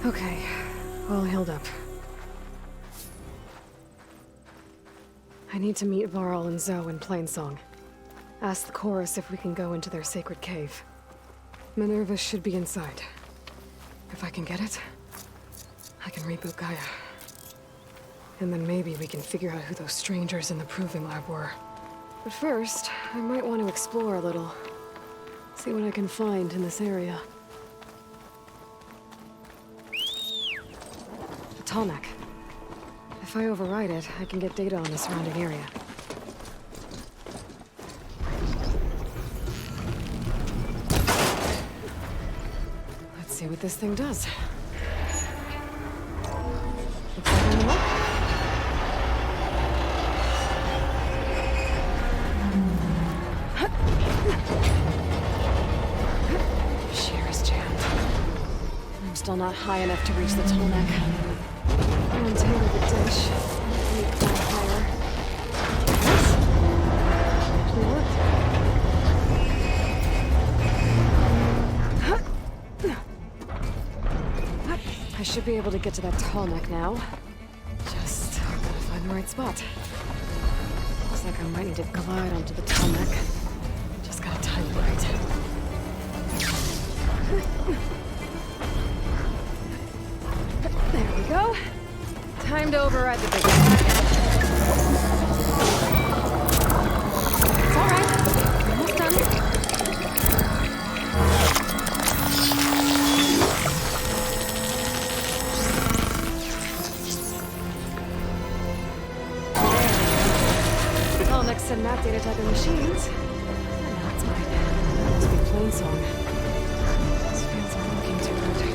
Okay, all healed up. I need to meet Varl and Zoe in Plainsong. Ask the chorus if we can go into their sacred cave. Minerva should be inside. If I can get it, I can reboot Gaia. And then maybe we can figure out who those strangers in the proving lab were. But first, I might want to explore a little. See what I can find in this area. The Tallneck. If I override it, I can get data on the surrounding area. Let's see what this thing does. Looks like I'm up. Shear is jammed. I'm still not high enough to reach the Tallneck. I'll untangle the dish. Need to climb higher. Yes? Actually worked. I should be able to get to that Tallneck now. Just gotta find the right spot. Looks like I might need to glide onto the Tallneck. Just gotta time it right. There we go. Time to override the big one. It's all right. Almost done. All next and map data type of machines. And now it's mine. Must be Plainsong. These fans aren't looking too good.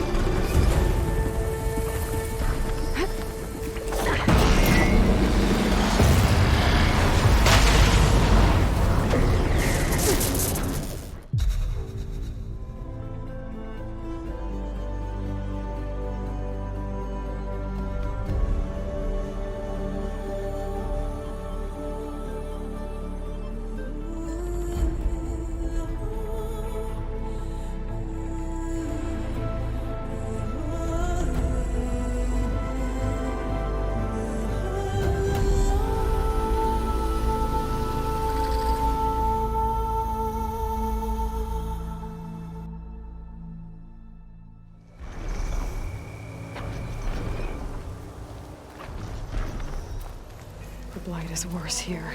The blight is worse here.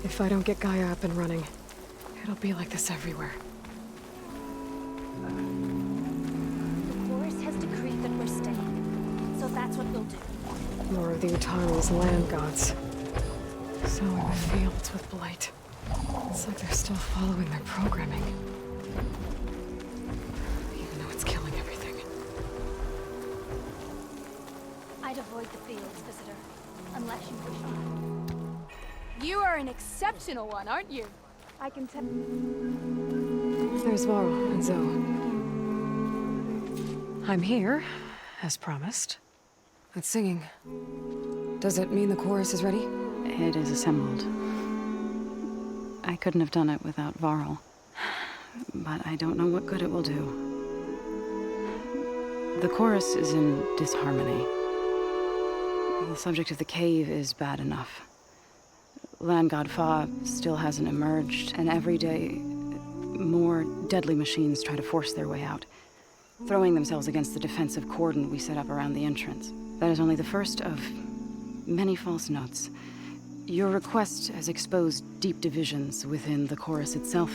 If I don't get Gaia up and running, it'll be like this everywhere. The chorus has decreed that we're staying, so that's what we'll do. More of the Utaru's land gods. Sowing the fields with blight. It's like they're still following their programming. Even though it's killing everything. I'd avoid the fields, visitor. Unless you push on. You are an exceptional one, aren't you? I can tell. There's Varl and Zoe. I'm here, as promised. It's singing. Does it mean the chorus is ready? It is assembled. I couldn't have done it without Varl. But I don't know what good it will do. The chorus is in disharmony. The subject of the cave is bad enough. Land God Fa still hasn't emerged, and every day more deadly machines try to force their way out, throwing themselves against the defensive cordon we set up around the entrance. That is only the first of many false notes. Your request has exposed deep divisions within the chorus itself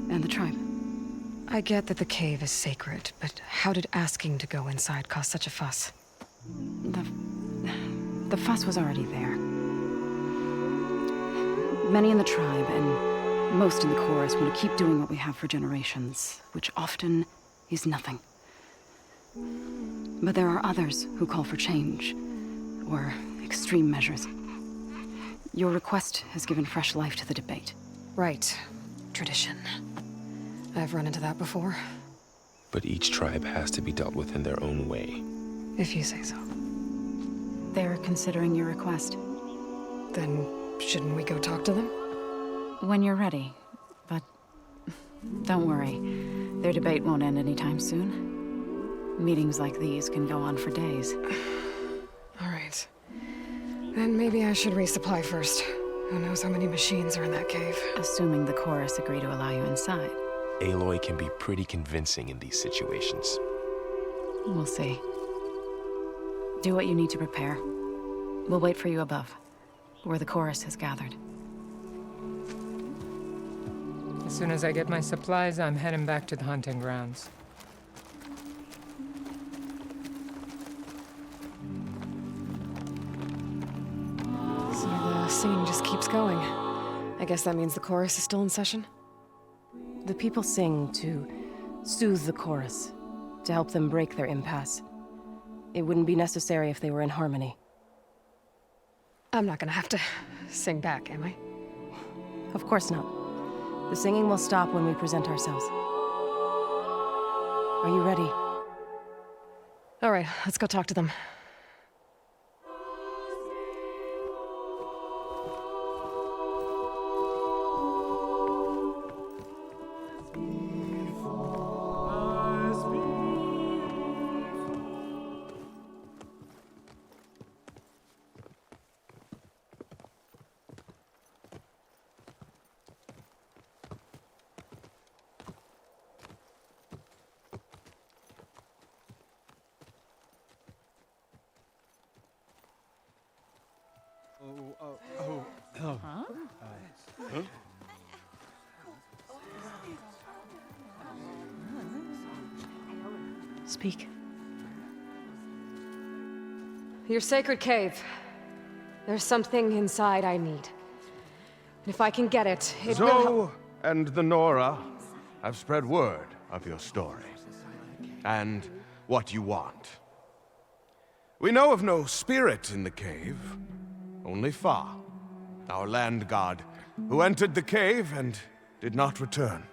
and the tribe. I get that the cave is sacred, but how did asking to go inside cause such a fuss? The fuss was already there. Many in the tribe, and most in the chorus, want to keep doing what we have for generations, which often is nothing. But there are others who call for change, or extreme measures. Your request has given fresh life to the debate. Right. Tradition. I've run into that before. But each tribe has to be dealt with in their own way. If you say so. They're considering your request. Then shouldn't we go talk to them? When you're ready. But don't worry. Their debate won't end anytime soon. Meetings like these can go on for days. All right. Then maybe I should resupply first. Who knows how many machines are in that cave? Assuming the chorus agree to allow you inside. Aloy can be pretty convincing in these situations. We'll see. Do what you need to prepare. We'll wait for you above, where the chorus has gathered. As soon as I get my supplies, I'm heading back to the hunting grounds. So the singing just keeps going. I guess that means the chorus is still in session? The people sing to soothe the chorus, to help them break their impasse. It wouldn't be necessary if they were in harmony. I'm not gonna have to sing back, am I? Of course not. The singing will stop when we present ourselves. Are you ready? All right, let's go talk to them. Speak. Your sacred cave. There's something inside I need. And if I can get it, it will help. Zoe and the Nora have spread word of your story. And what you want. We know of no spirit in the cave. Only Fa, our land god, who entered the cave and did not return.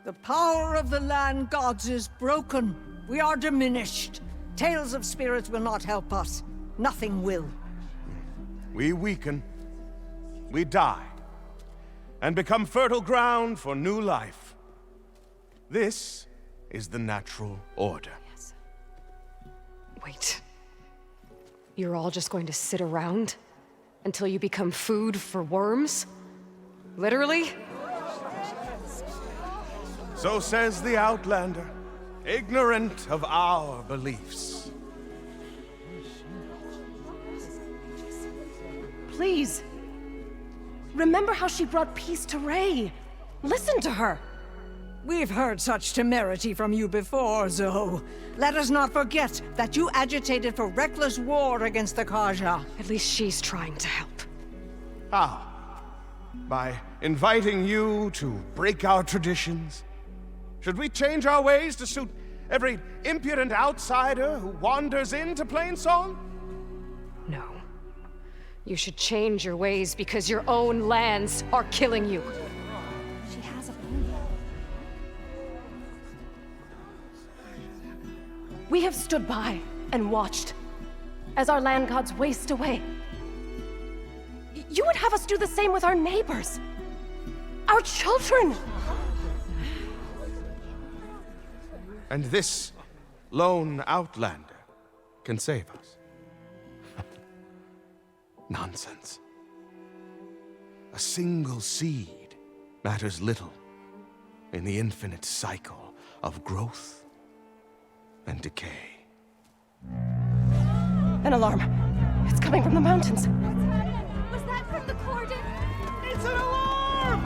The power of the land gods is broken. We are diminished. Tales of spirits will not help us. Nothing will. We weaken. We die. And become fertile ground for new life. This is the natural order. Yes. Wait. You're all just going to sit around until you become food for worms? Literally? So says the Outlander, ignorant of our beliefs. Please. Remember how she brought peace to Ray. Listen to her. We've heard such temerity from you before, Zoe. Let us not forget that you agitated for reckless war against the Kaja. At least she's trying to help. How? By inviting you to break our traditions? Should we change our ways to suit every impudent outsider who wanders into Plainsong? No. You should change your ways because your own lands are killing you. She has a point. We have stood by and watched as our land gods waste away. You would have us do the same with our neighbors, our children. And this lone outlander can save us. Nonsense. A single seed matters little in the infinite cycle of growth and decay. An alarm. It's coming from the mountains. Was that from the cordon? It's an alarm!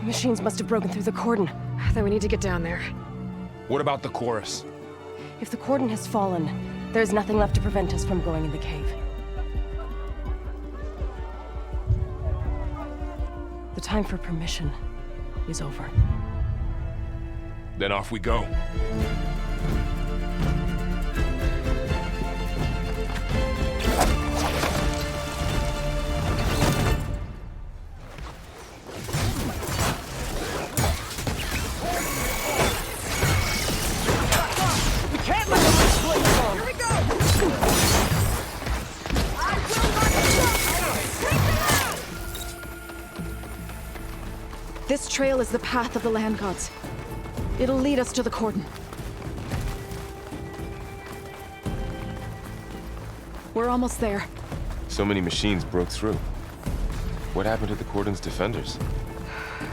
The machines must have broken through the cordon. Then we need to get down there. What about the chorus? If the cordon has fallen, there's nothing left to prevent us from going in the cave. The time for permission is over. Then off we go. This trail is the path of the land gods. It'll lead us to the cordon. We're almost there. So many machines broke through. What happened to the cordon's defenders?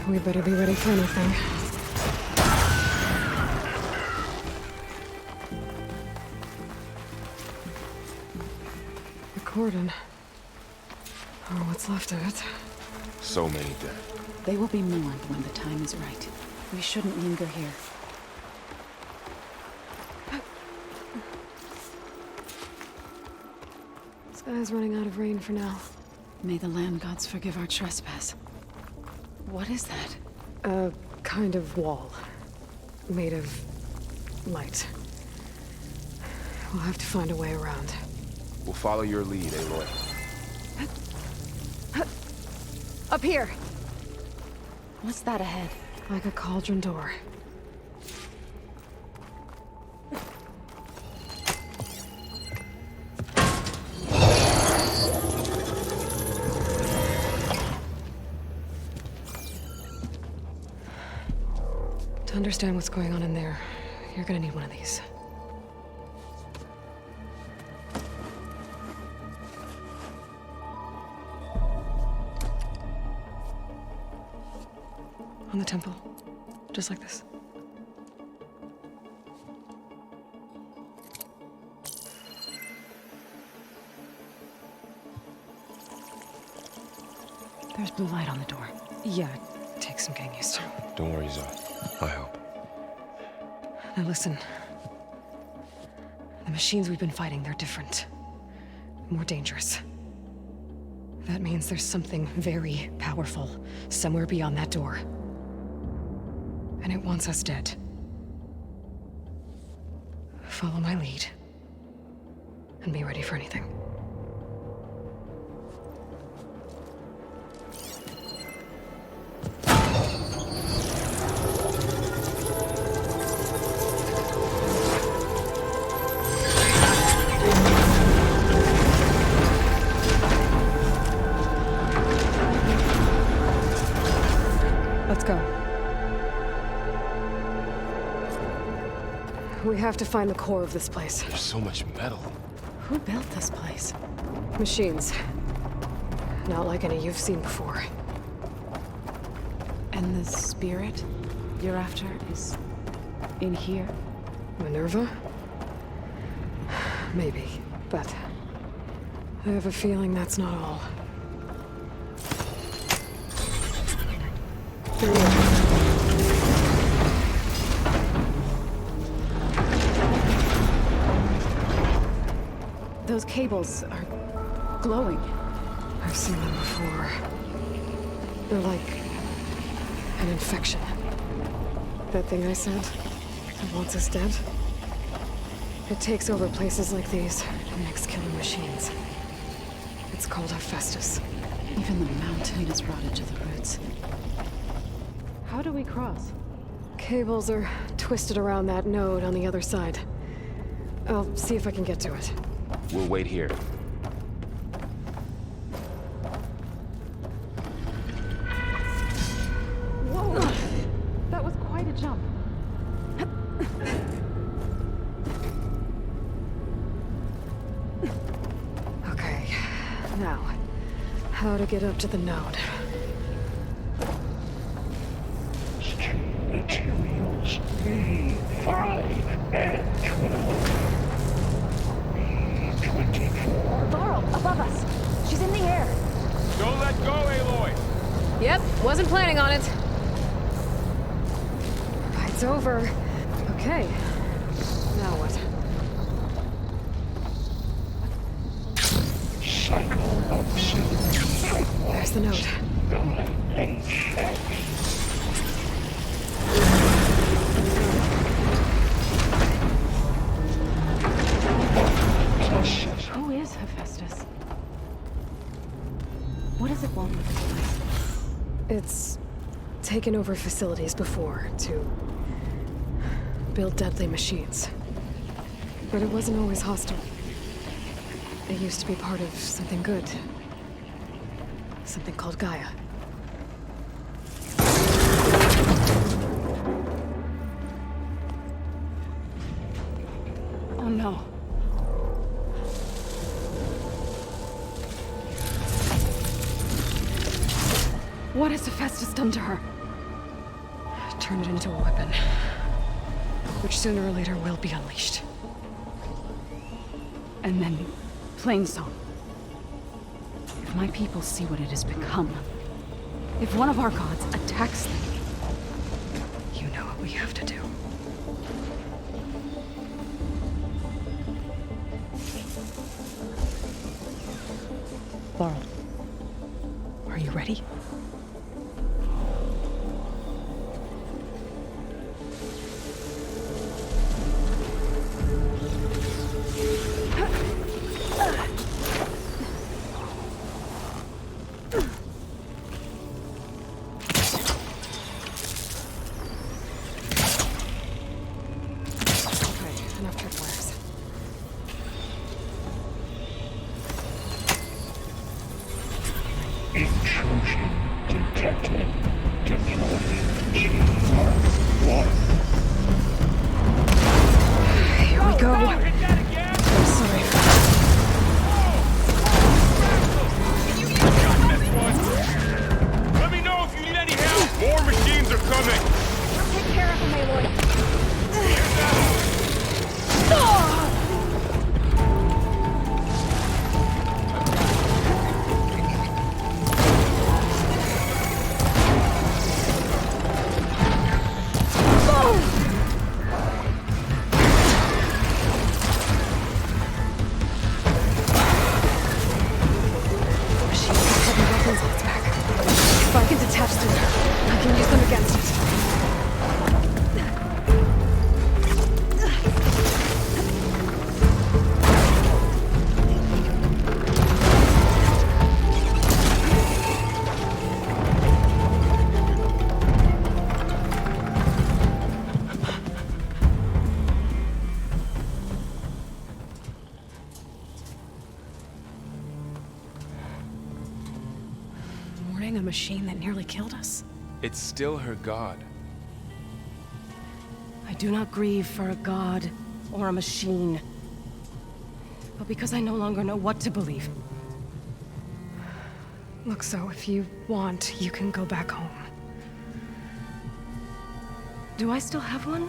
We better be ready for anything. The cordon. Or what's left of it. So many dead. They will be mourned when the time is right. We shouldn't linger here. Sky's running out of rain for now. May the land gods forgive our trespass. What is that? A kind of wall. Made of light. We'll have to find a way around. We'll follow your lead, Aloy. Up here! What's that ahead? Like a cauldron door. To understand what's going on in there, you're gonna need one of these. On the temple. Just like this. There's blue light on the door. Yeah, it takes some getting used to. Don't worry, Zoe. I help. Now listen. The machines we've been fighting, they're different. More dangerous. That means there's something very powerful somewhere beyond that door. And it wants us dead. Follow my lead. And be ready for anything. Let's go. We have to find the core of this place. There's so much metal. Who built this place? Machines. Not like any you've seen before. And the spirit you're after is in here? Minerva? Maybe, but I have a feeling that's not all. Here we are. Those cables are glowing. I've seen them before. They're like an infection. That thing I said that wants us dead? It takes over places like these and makes killing machines. It's called Hephaestus. Even the mountain is rotted to the roots. How do we cross? Cables are twisted around that node on the other side. I'll see if I can get to it. We'll wait here. Whoa! That was quite a jump. Okay, now, how to get up to the node? Materials A5 and 12. B24. Varl, above us. She's in the air. Don't let go, Aloy! Yep, wasn't planning on it. Fight's over. Okay, now what? Cycle of suit. There's the note. Who is Hephaestus? What does it want with this place? It's taken over facilities before to build deadly machines. But it wasn't always hostile. It used to be part of something good. Something called Gaia. What has Hephaestus done to her? Turn it into a weapon, which sooner or later will be unleashed. And then, plain song. If my people see what it has become, if one of our gods attacks them, You know what we have to do. Laurel, are you ready? Intrusion detected. Deploy G-Mark 1. Here we go. I'm sorry. Let me know if you need any help! More machines are coming! I'll take care of him, Aloy. If I can detach them, I can use them against it. A machine that nearly killed us? It's still her god. I do not grieve for a god or a machine, but because I no longer know what to believe. Look, so if you want, you can go back home. Do I still have one?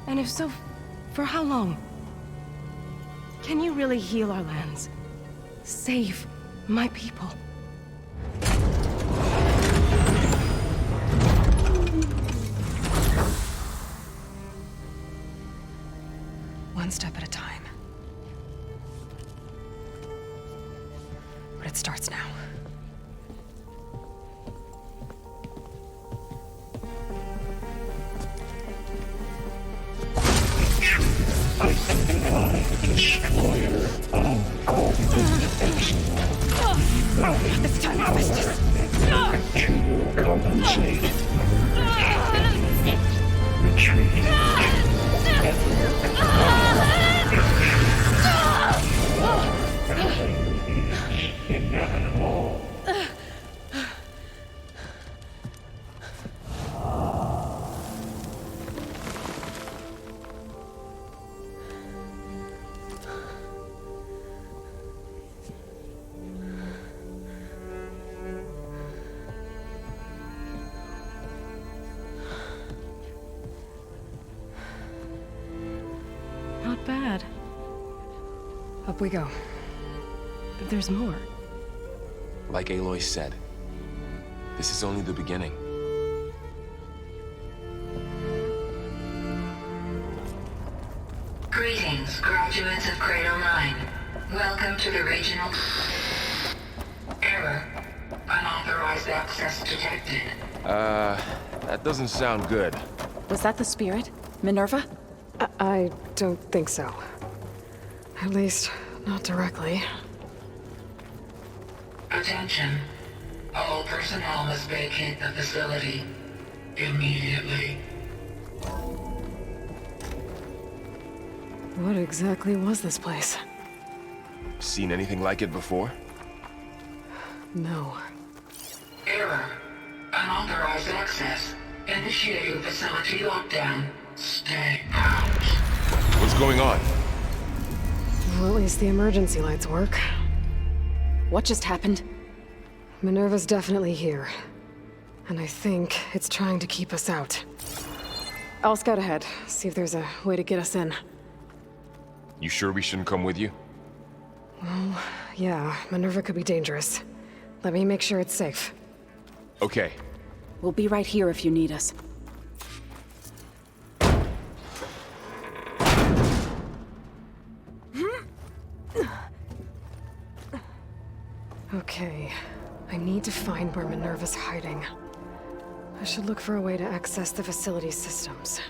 And if so, for how long? Can you really heal our lands? Save my people? One step at a time. But it starts now. Identify destroyer of golden excellence. This time I missed this. To compensate. Retreat. Inevitable. Not bad. Up we go. There's more. Like Aloy said, this is only the beginning. Greetings, graduates of Cradle 9. Welcome to the regional... Error. Unauthorized access detected. That doesn't sound good. Was that the spirit? Minerva? I don't think so. At least, not directly. Attention. All personnel must vacate the facility. Immediately. What exactly was this place? Seen anything like it before? No. Error. Unauthorized access. Initiating facility lockdown. Stay out. What's going on? Well, at least the emergency lights work. What just happened? Minerva's definitely here. And I think it's trying to keep us out. I'll scout ahead, see if there's a way to get us in. You sure we shouldn't come with you? Well, yeah, Minerva could be dangerous. Let me make sure it's safe. Okay. We'll be right here if you need us. Okay, I need to find where Minerva's hiding. I should look for a way to access the facility's systems.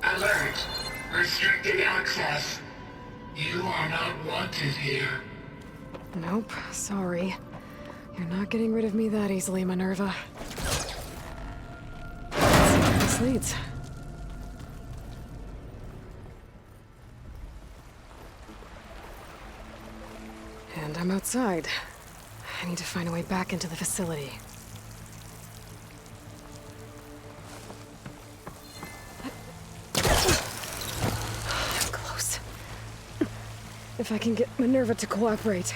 Alert! Restricted access. You are not wanted here. Nope, sorry. You're not getting rid of me that easily, Minerva. Let's see where this leads. And I'm outside. I need to find a way back into the facility. Close. If I can get Minerva to cooperate,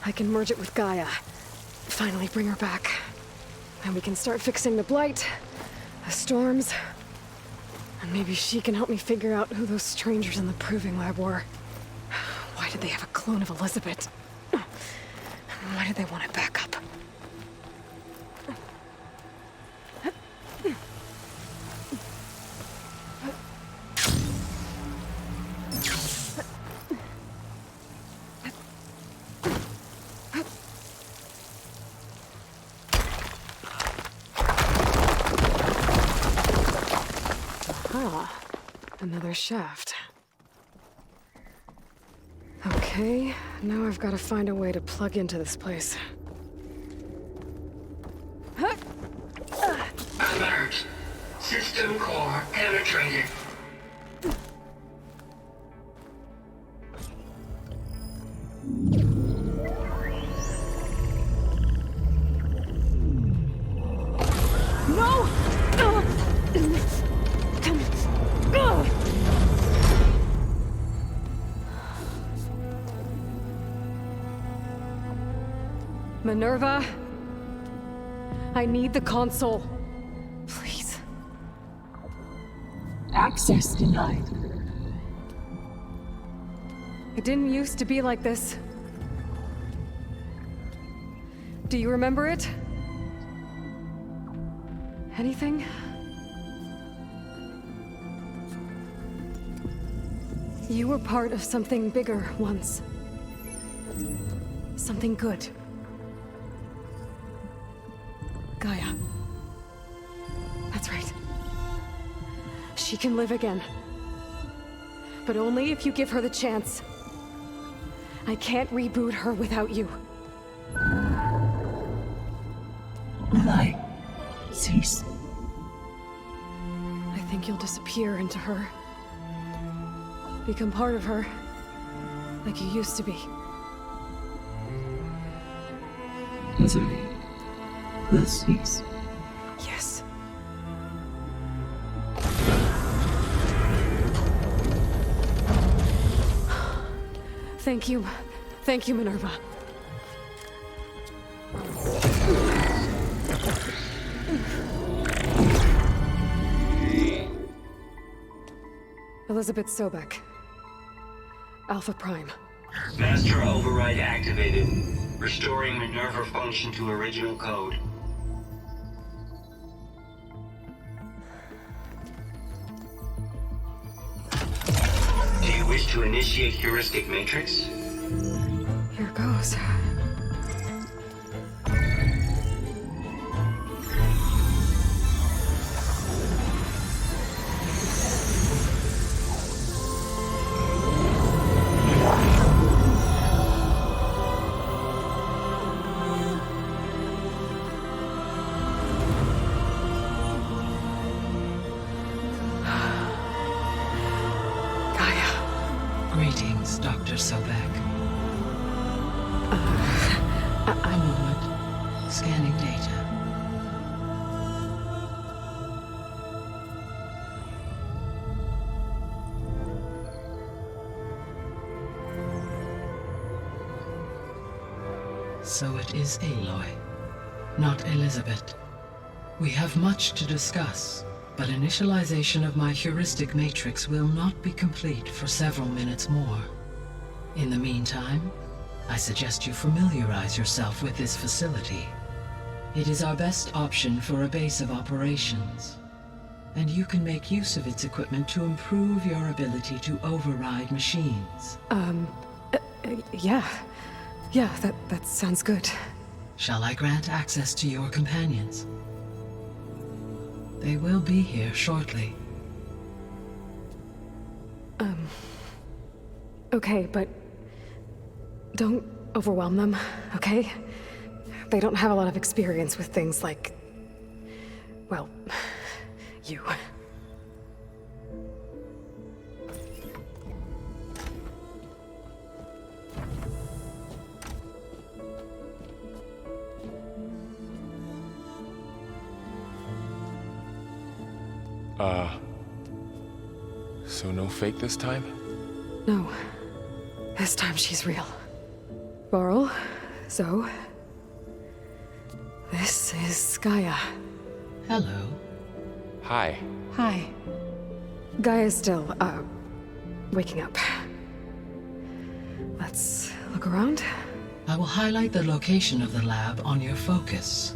I can merge it with Gaia. Finally bring her back. And we can start fixing the blight, the storms, and maybe she can help me figure out who those strangers in the proving lab were. Why did they have a clone of Elizabeth? Why did they want it back up? Aha, another shaft. Okay, now I've got to find a way to plug into this place. Alert! System core penetrated. No! Minerva, I need the console. Please. Access denied. It didn't used to be like this. Do you remember it? Anything? You were part of something bigger once. Something good. Gaia. That's right. She can live again. But only if you give her the chance. I can't reboot her without you. Light. Cease. I think you'll disappear into her. Become part of her. Like you used to be. Misery. Will cease. Yes. Thank you. Thank you, Minerva. Elizabeth Sobek. Alpha Prime. Master override activated. Restoring Minerva function to original code. Do you wish to initiate heuristic matrix? Here goes. Greetings, Dr. Sobek. A moment. Scanning data. So it is Aloy, not Elizabeth. We have much to discuss, but initialization of my heuristic matrix will not be complete for several minutes more. In the meantime, I suggest you familiarize yourself with this facility. It is our best option for a base of operations, and you can make use of its equipment to improve your ability to override machines. Yeah. Yeah, that sounds good. Shall I grant access to your companions? They will be here shortly. Okay, but don't overwhelm them, okay? They don't have a lot of experience with things like, well, you. So no fake this time? No. This time she's real. Varl, Zoe. This is Gaia. Hello. Hi. Hi. Gaia's still, waking up. Let's look around. I will highlight the location of the lab on your focus.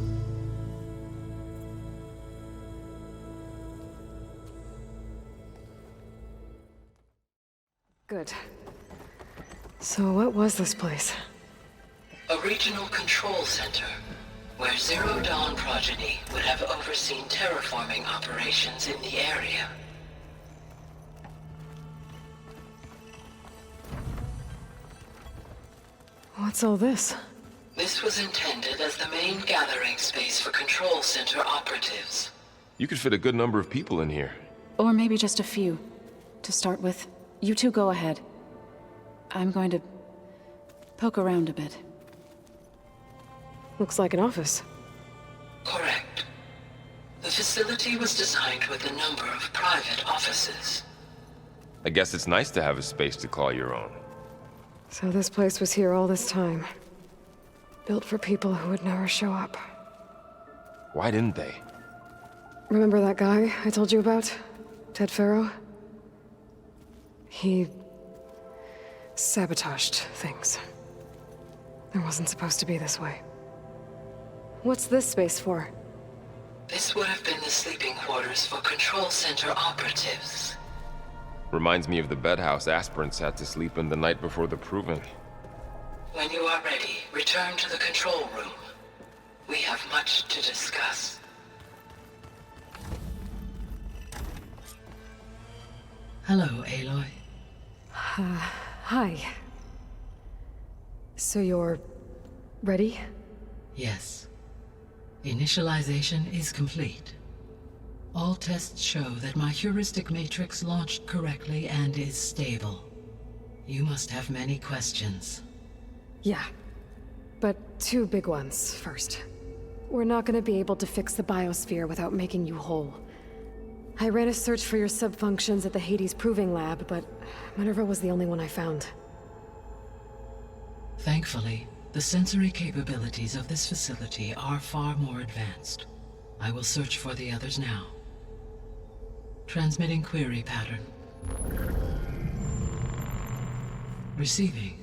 Good. So what was this place? A regional control center, where Zero Dawn progeny would have overseen terraforming operations in the area. What's all this? This was intended as the main gathering space for control center operatives. You could fit a good number of people in here. Or maybe just a few. To start with, you two go ahead. I'm going to poke around a bit. Looks like an office. Correct. The facility was designed with a number of private offices. I guess it's nice to have a space to call your own. So this place was here all this time. Built for people who would never show up. Why didn't they? Remember that guy I told you about? Ted Farrow? He sabotaged things. It wasn't supposed to be this way. What's this space for? This would have been the sleeping quarters for control center operatives. Reminds me of the bedhouse aspirants had to sleep in the night before the proving. When you are ready, return to the control room. We have much to discuss. Hello, Aloy. Hi. So you're ready? Yes. Initialization is complete. All tests show that my heuristic matrix launched correctly and is stable. You must have many questions. Yeah. But two big ones first. We're not gonna be able to fix the biosphere without making you whole. I ran a search for your subfunctions at the Hades Proving Lab, but Minerva was the only one I found. Thankfully, the sensory capabilities of this facility are far more advanced. I will search for the others now. Transmitting query pattern. Receiving.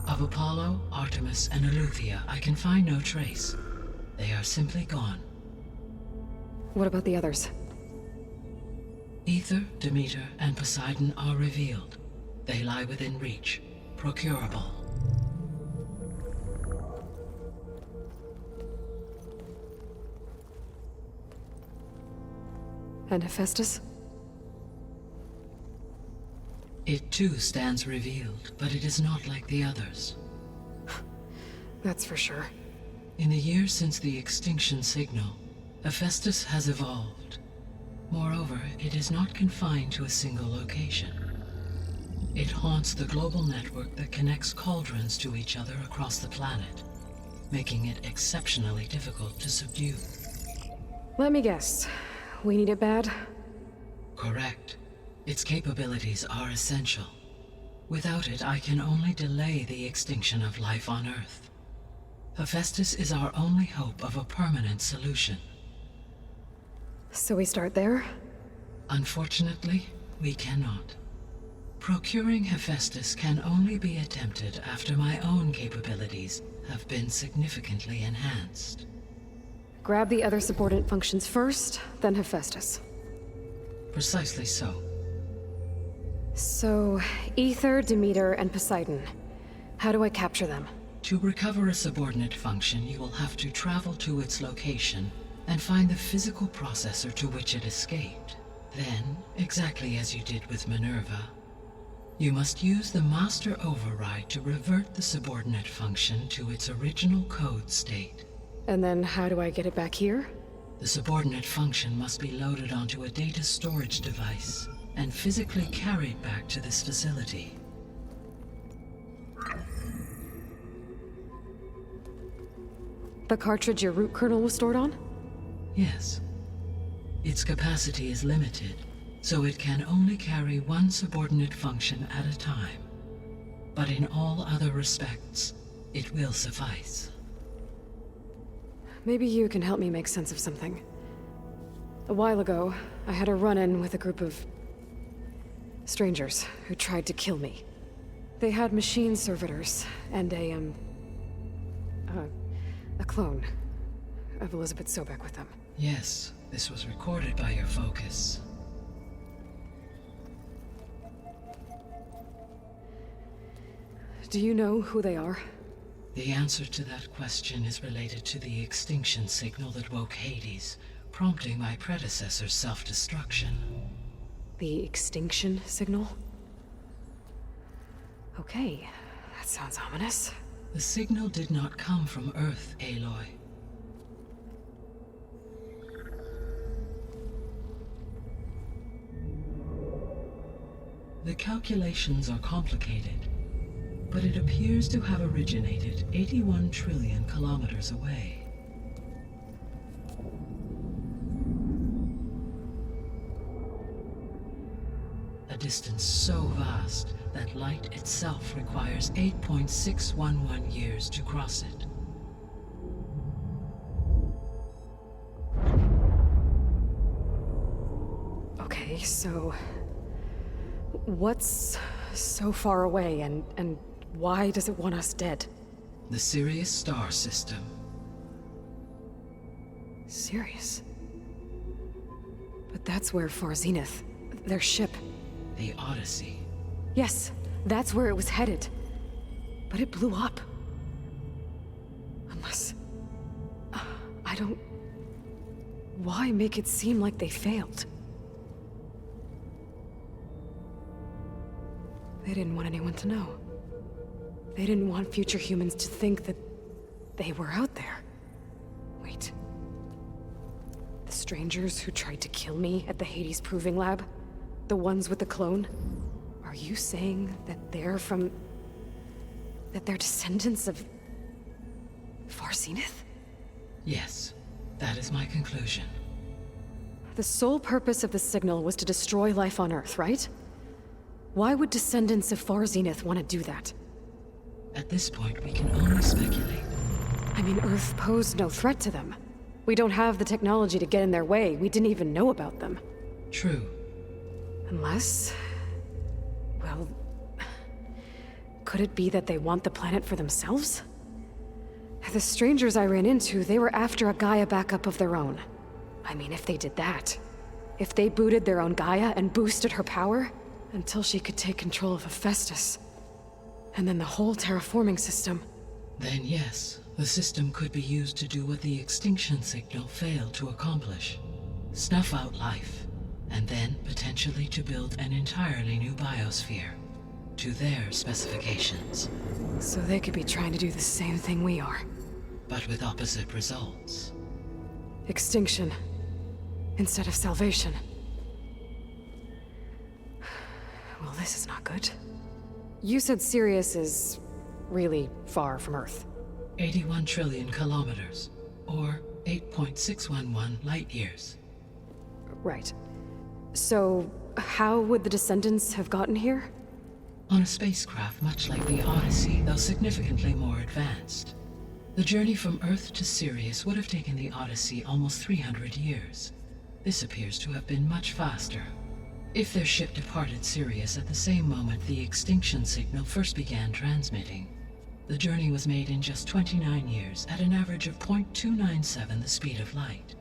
Of Apollo, Artemis, and Eleuthia, I can find no trace. They are simply gone. What about the others? Ether, Demeter, and Poseidon are revealed. They lie within reach, procurable. And Hephaestus? It too stands revealed, but it is not like the others. That's for sure. In the years since the extinction signal, Hephaestus has evolved. Moreover, it is not confined to a single location. It haunts the global network that connects cauldrons to each other across the planet, making it exceptionally difficult to subdue. Let me guess. We need it bad? Correct. Its capabilities are essential. Without it, I can only delay the extinction of life on Earth. Hephaestus is our only hope of a permanent solution. So we start there? Unfortunately, we cannot. Procuring Hephaestus can only be attempted after my own capabilities have been significantly enhanced. Grab the other subordinate functions first, then Hephaestus. Precisely so. So, Ether, Demeter, and Poseidon. How do I capture them? To recover a subordinate function, you will have to travel to its location and find the physical processor to which it escaped. Then, exactly as you did with Minerva, you must use the master override to revert the subordinate function to its original code state. And then how do I get it back here? The subordinate function must be loaded onto a data storage device and physically carried back to this facility. The cartridge your root kernel was stored on? Yes. Its capacity is limited, so it can only carry one subordinate function at a time. But in all other respects, it will suffice. Maybe you can help me make sense of something. A while ago, I had a run-in with a group of strangers who tried to kill me. They had machine servitors and a clone of Elizabeth Sobek with them. Yes, this was recorded by your focus. Do you know who they are? The answer to that question is related to the extinction signal that woke Hades, prompting my predecessor's self-destruction. The extinction signal? Okay, that sounds ominous. The signal did not come from Earth, Aloy. The calculations are complicated, but it appears to have originated 81 trillion kilometers away. A distance so vast that light itself requires 8.611 years to cross it. Okay, so what's so far away and why does it want us dead? The Sirius star system. Sirius? But that's where Far Zenith, their ship. The Odyssey. Yes, that's where it was headed. But it blew up. Unless... I don't... Why make it seem like they failed? They didn't want anyone to know. They didn't want future humans to think that they were out there. Wait. The strangers who tried to kill me at the Hades Proving Lab? The ones with the clone? Are you saying that they're from... that they're descendants of... Far Zenith? Yes, that is my conclusion. The sole purpose of the signal was to destroy life on Earth, right? Why would descendants of Far Zenith want to do that? At this point, we can only speculate. I mean, Earth posed no threat to them. We don't have the technology to get in their way. We didn't even know about them. True. Unless... well... could it be that they want the planet for themselves? The strangers I ran into, they were after a Gaia backup of their own. I mean, if they did that... if they booted their own Gaia and boosted her power... until she could take control of Hephaestus. And then the whole terraforming system. Then yes, the system could be used to do what the extinction signal failed to accomplish. Snuff out life, and then potentially to build an entirely new biosphere, to their specifications. So they could be trying to do the same thing we are. But with opposite results. Extinction, instead of salvation. Well, this is not good. You said Sirius is really far from Earth. 81 trillion kilometers, or 8.611 light-years. Right. So, how would the descendants have gotten here? On a spacecraft much like the Odyssey, though significantly more advanced. The journey from Earth to Sirius would have taken the Odyssey almost 300 years. This appears to have been much faster. If their ship departed Sirius at the same moment the extinction signal first began transmitting, the journey was made in just 29 years at an average of 0.297 the speed of light.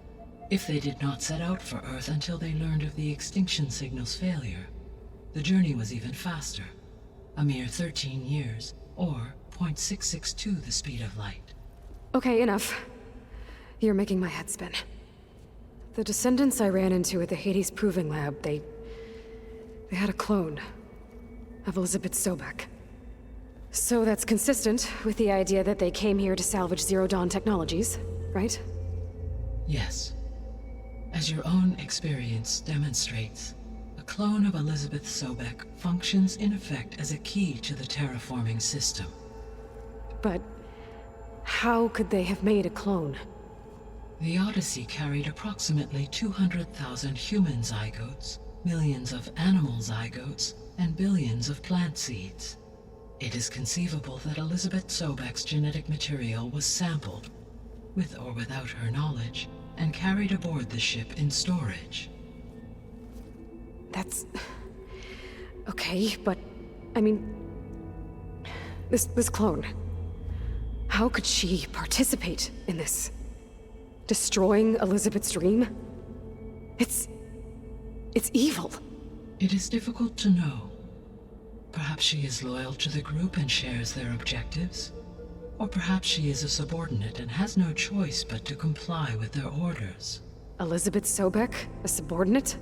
If they did not set out for Earth until they learned of the extinction signal's failure, the journey was even faster, a mere 13 years, or 0.662 the speed of light. Okay, enough. You're making my head spin. The descendants I ran into at the Hades Proving Lab, they had a clone of Elizabeth Sobeck. So that's consistent with the idea that they came here to salvage Zero Dawn technologies, right? Yes. As your own experience demonstrates, a clone of Elizabeth Sobeck functions in effect as a key to the terraforming system. But how could they have made a clone? The Odyssey carried approximately 200,000 human zygotes, millions of animal zygotes, and billions of plant seeds. It is conceivable that Elizabeth Sobeck's genetic material was sampled, with or without her knowledge, and carried aboard the ship in storage. That's... okay, but... I mean... This clone... How could she participate in this? Destroying Elizabeth's dream? It's evil. It is difficult to know. Perhaps she is loyal to the group and shares their objectives. Or perhaps she is a subordinate and has no choice but to comply with their orders. Elizabeth Sobeck? A subordinate?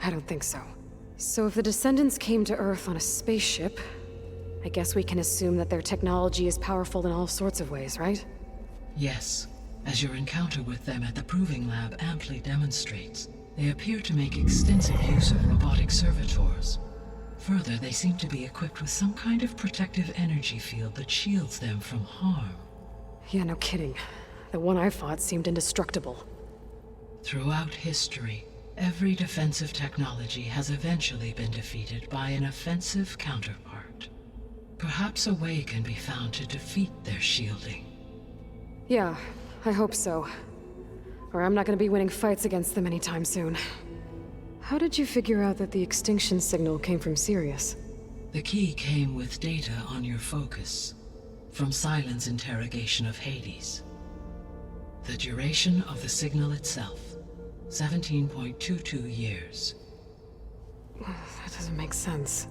I don't think so. So if the descendants came to Earth on a spaceship, I guess we can assume that their technology is powerful in all sorts of ways, right? Yes. As your encounter with them at the Proving Lab amply demonstrates, they appear to make extensive use of robotic servitors. Further, they seem to be equipped with some kind of protective energy field that shields them from harm. Yeah, no kidding. The one I fought seemed indestructible. Throughout history, every defensive technology has eventually been defeated by an offensive counterpart. Perhaps a way can be found to defeat their shielding. Yeah, I hope so. Or I'm not gonna be winning fights against them anytime soon. How did you figure out that the extinction signal came from Sirius? The key came with data on your focus, from Silent's interrogation of Hades. The duration of the signal itself, 17.22 years. That doesn't make sense.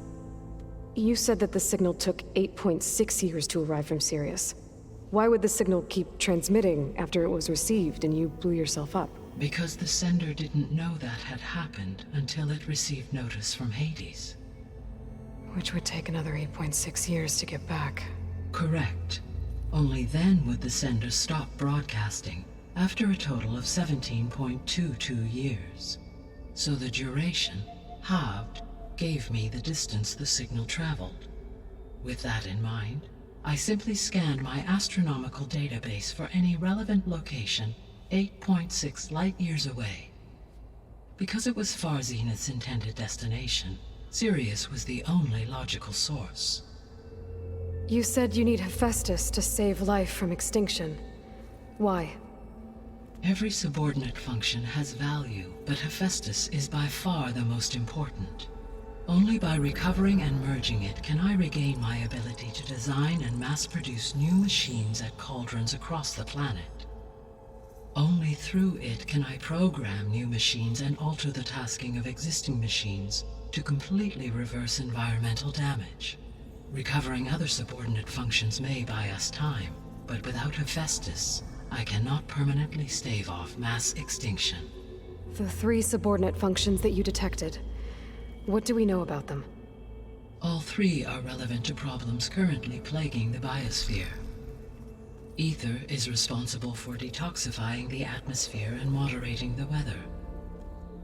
You said that the signal took 8.6 years to arrive from Sirius. Why would the signal keep transmitting after it was received and you blew yourself up? Because the sender didn't know that had happened until it received notice from Hades. Which would take another 8.6 years to get back. Correct. Only then would the sender stop broadcasting, after a total of 17.22 years. So the duration, halved, gave me the distance the signal traveled. With that in mind, I simply scanned my astronomical database for any relevant location 8.6 light-years away. Because it was far Zenith's intended destination, Sirius was the only logical source. You said you need Hephaestus to save life from extinction. Why? Every subordinate function has value, but Hephaestus is by far the most important. Only by recovering and merging it can I regain my ability to design and mass-produce new machines at cauldrons across the planet. Only through it can I program new machines and alter the tasking of existing machines to completely reverse environmental damage. Recovering other subordinate functions may buy us time, but without Hephaestus, I cannot permanently stave off mass extinction. The 3 subordinate functions that you detected. What do we know about them? All 3 are relevant to problems currently plaguing the biosphere. Ether is responsible for detoxifying the atmosphere and moderating the weather.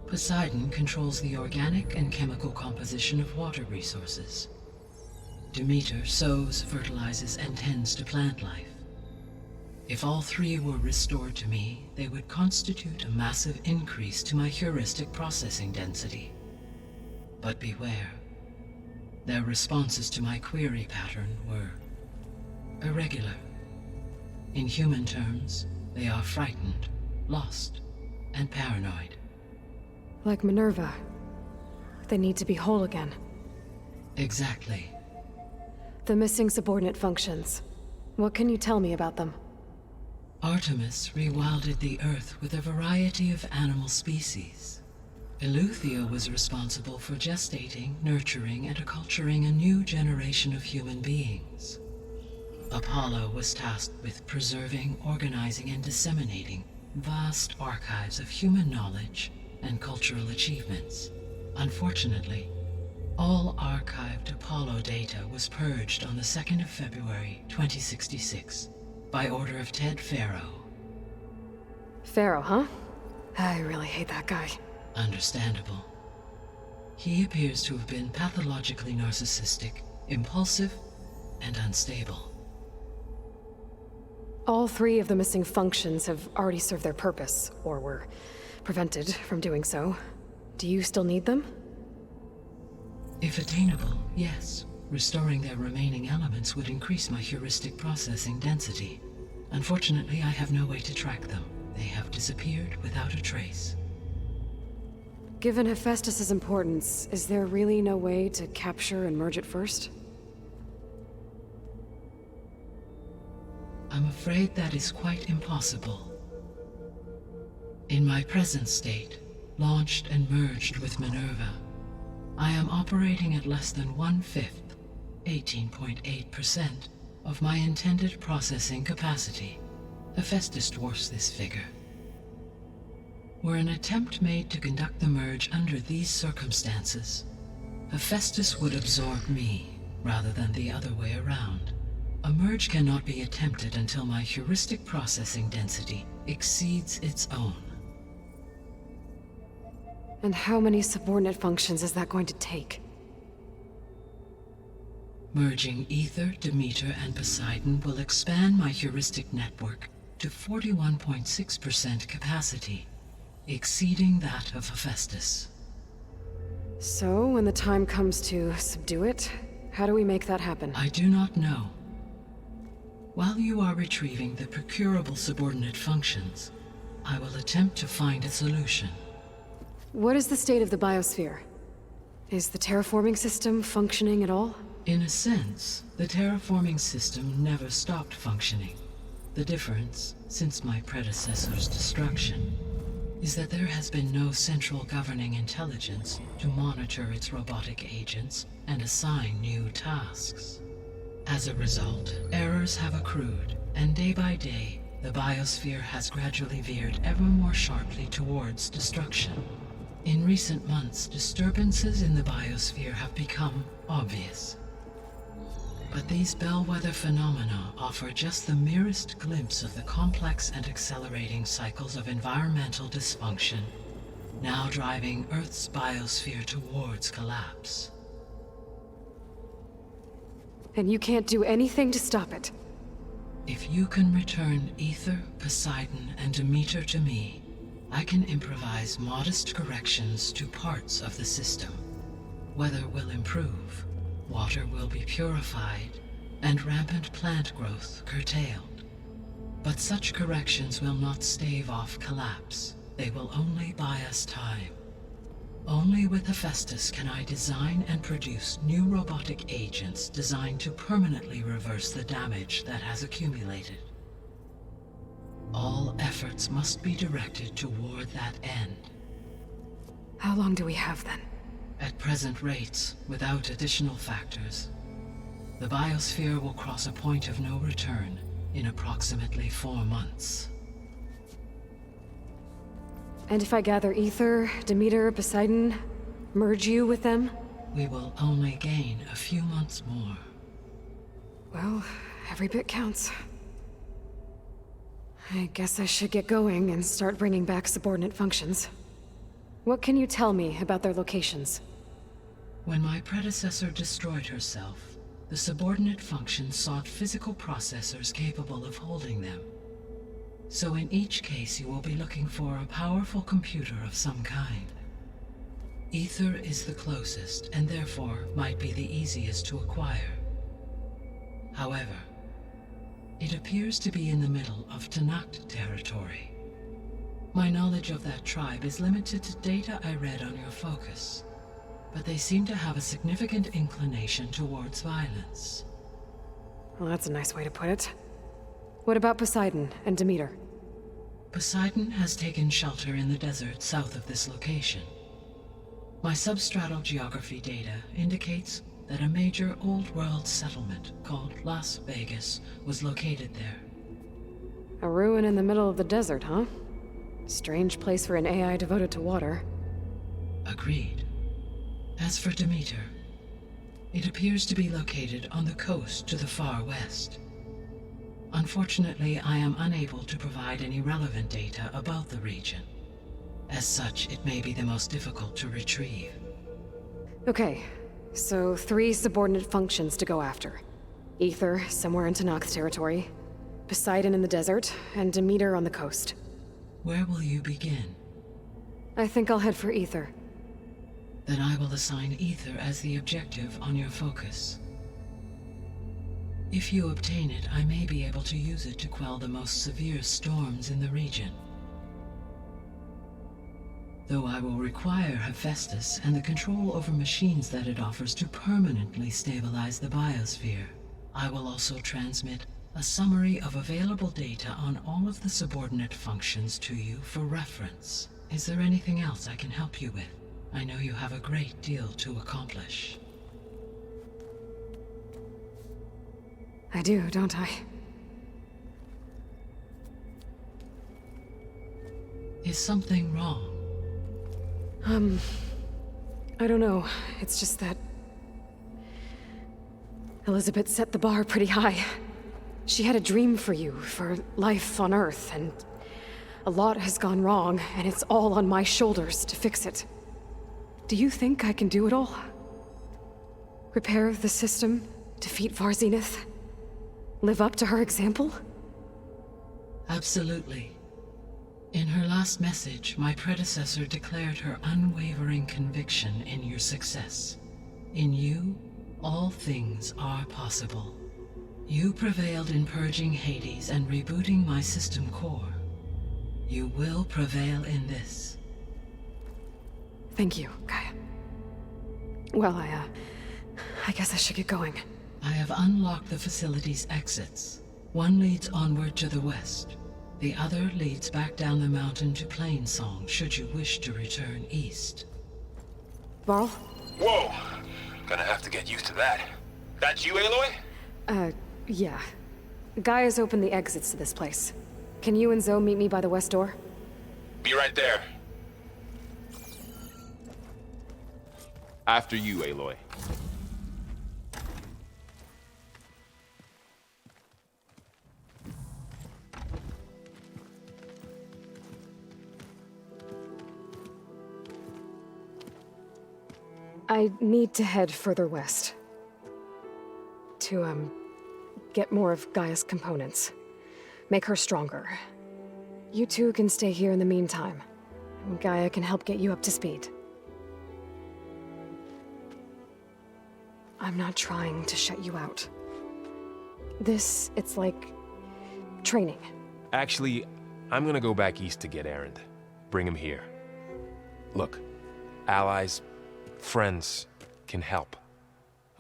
Poseidon controls the organic and chemical composition of water resources. Demeter sows, fertilizes, and tends to plant life. If all three were restored to me, they would constitute a massive increase to my heuristic processing density. But beware. Their responses to my query pattern were irregular. In human terms, they are frightened, lost, and paranoid. Like Minerva. They need to be whole again. Exactly. The missing subordinate functions. What can you tell me about them? Artemis rewilded the Earth with a variety of animal species. Eleuthia was responsible for gestating, nurturing, and acculturating a new generation of human beings. Apollo was tasked with preserving, organizing, and disseminating vast archives of human knowledge and cultural achievements. Unfortunately, all archived Apollo data was purged on the 2nd of February, 2066, by order of Ted Faro. Pharaoh, huh? I really hate that guy. Understandable. He appears to have been pathologically narcissistic, impulsive, and unstable. All three of the missing functions have already served their purpose, or were prevented from doing so. Do you still need them? If attainable, yes. Restoring their remaining elements would increase my heuristic processing density. Unfortunately, I have no way to track them. They have disappeared without a trace. Given Hephaestus's importance, is there really no way to capture and merge it first? I'm afraid that is quite impossible. In my present state, launched and merged with Minerva, I am operating at less than 1/5, 18.8%, of my intended processing capacity. Hephaestus dwarfs this figure. Were an attempt made to conduct the merge under these circumstances, Hephaestus would absorb me, rather than the other way around. A merge cannot be attempted until my heuristic processing density exceeds its own. And how many subordinate functions is that going to take? Merging Ether, Demeter, and Poseidon will expand my heuristic network to 41.6% capacity, exceeding that of Hephaestus. So, when the time comes to subdue it, how do we make that happen? I do not know. While you are retrieving the procurable subordinate functions, I will attempt to find a solution. What is the state of the biosphere? Is the terraforming system functioning at all? In a sense, the terraforming system never stopped functioning. The difference, since my predecessor's destruction, is that there has been no central governing intelligence to monitor its robotic agents and assign new tasks. As a result, errors have accrued, and day by day, the biosphere has gradually veered ever more sharply towards destruction. In recent months, disturbances in the biosphere have become obvious. But these bellwether phenomena offer just the merest glimpse of the complex and accelerating cycles of environmental dysfunction, now driving Earth's biosphere towards collapse. And you can't do anything to stop it? If you can return Ether, Poseidon, and Demeter to me, I can improvise modest corrections to parts of the system. Weather will improve, water will be purified, and rampant plant growth curtailed. But such corrections will not stave off collapse. They will only buy us time. Only with Hephaestus can I design and produce new robotic agents designed to permanently reverse the damage that has accumulated. All efforts must be directed toward that end. How long do we have then? At present rates, without additional factors, the biosphere will cross a point of no return in approximately 4 months. And if I gather Ether, Demeter, Poseidon, merge you with them? We will only gain a few months more. Well, every bit counts. I guess I should get going and start bringing back subordinate functions. What can you tell me about their locations? When my predecessor destroyed herself, the subordinate functions sought physical processors capable of holding them. So in each case you will be looking for a powerful computer of some kind. Ether is the closest, and therefore might be the easiest to acquire. However, it appears to be in the middle of Tanakh territory. My knowledge of that tribe is limited to data I read on your focus, but they seem to have a significant inclination towards violence. Well, that's a nice way to put it. What about Poseidon and Demeter? Poseidon has taken shelter in the desert south of this location. My substratal geography data indicates that a major old-world settlement called Las Vegas was located there. A ruin in the middle of the desert, huh? Strange place for an AI devoted to water. Agreed. As for Demeter, it appears to be located on the coast to the far west. Unfortunately, I am unable to provide any relevant data about the region. As such, it may be the most difficult to retrieve. Okay, so 3 subordinate functions to go after. Ether, somewhere in Tanakh territory, Poseidon in the desert, and Demeter on the coast. Where will you begin? I think I'll head for Ether. Then I will assign Ether as the objective on your focus. If you obtain it, I may be able to use it to quell the most severe storms in the region. Though I will require Hephaestus and the control over machines that it offers to permanently stabilize the biosphere, I will also transmit a summary of available data on all of the subordinate functions to you for reference. Is there anything else I can help you with? I know you have a great deal to accomplish. I do, don't I? Is something wrong? I don't know. It's just that Elizabeth set the bar pretty high. She had a dream for you, for life on Earth, and a lot has gone wrong, and it's all on my shoulders to fix it. Do you think I can do it all? Repair the system, defeat Varzenith, live up to her example? Absolutely. In her last message, my predecessor declared her unwavering conviction in your success. In you, all things are possible. You prevailed in purging Hades and rebooting my system core. You will prevail in this. Thank you, Gaia. Well, I guess I should get going. I have unlocked the facility's exits. One leads onward to the west. The other leads back down the mountain to Plainsong, should you wish to return east. Varl? Whoa! Gonna have to get used to that. That's you, Aloy? Yeah. Gaia's opened the exits to this place. Can you and Zoe meet me by the west door? Be right there. After you, Aloy. I need to head further west. To, get more of Gaia's components. Make her stronger. You two can stay here in the meantime. And Gaia can help get you up to speed. I'm not trying to shut you out. It's like training. Actually, I'm gonna go back east to get Erend. Bring him here. Look, allies, friends can help.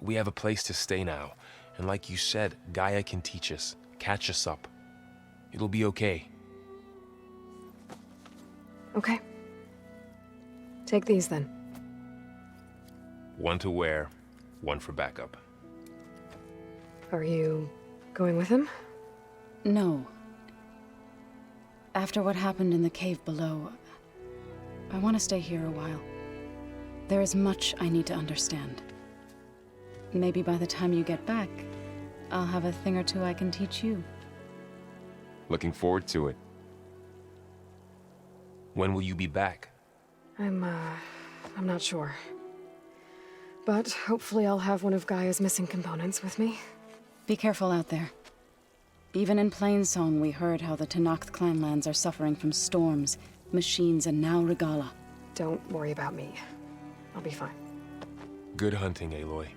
We have a place to stay now, and like you said, Gaia can teach us, catch us up. It'll be okay. Okay. Take these then. One to wear, one for backup. Are you going with him? No. After what happened in the cave below, I want to stay here a while. There is much I need to understand. Maybe by the time you get back, I'll have a thing or two I can teach you. Looking forward to it. When will you be back? I'm not sure. But hopefully I'll have one of Gaia's missing components with me. Be careful out there. Even in Plainsong, we heard how the Tenakth clanlands are suffering from storms, machines, and now Regalla. Don't worry about me. I'll be fine. Good hunting, Aloy.